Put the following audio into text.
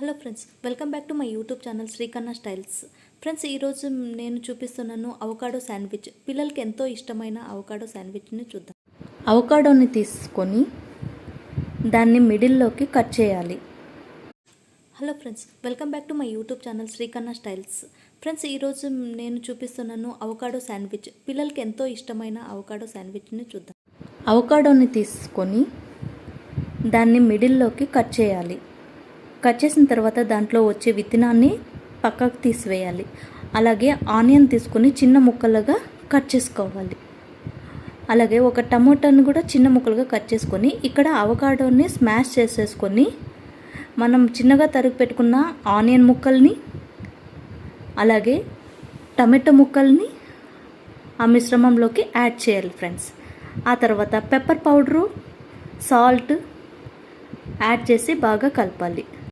Hello friends, welcome back to my YouTube channel Srikanna styles. Friends, ఈరోజు నేను చూపిస్తున్నాను avocado sandwich. పిల్లలకి ఎంతో ఇష్టమైన అవకాడో శాండ్విచ్ని చూద్దాం. అవకాడోని తీసుకొని దాన్ని మిడిల్లోకి కట్ చేయాలి. Hello friends, welcome back to my YouTube channel Srikanna styles. Friends, ఈరోజు నేను చూపిస్తున్నాను అవకాడో శాండ్విచ్. పిల్లలకి ఎంతో ఇష్టమైన అవకాడో శాండ్విచ్ని చూద్దాం. అవకాడోని తీసుకొని దాన్ని మిడిల్లోకి కట్ చేయాలి. కట్ చేసిన తర్వాత దాంట్లో వచ్చే విత్తనాన్ని పక్కకు తీసివేయాలి. అలాగే ఆనియన్ తీసుకొని చిన్న ముక్కలుగా కట్ చేసుకోవాలి. అలాగే ఒక టమోటాని కూడా చిన్న ముక్కలుగా కట్ చేసుకొని ఇక్కడ అవకాడోని స్మాష్ చేసేసుకొని మనం చిన్నగా తరిగి పెట్టుకున్న ఆనియన్ ముక్కల్ని అలాగే టమాటో ముక్కల్ని ఆ మిశ్రమంలోకి యాడ్ చేయాలి ఫ్రెండ్స్. ఆ తర్వాత పెప్పర్ పౌడరు, సాల్ట్ యాడ్ చేసి బాగా కలపాలి.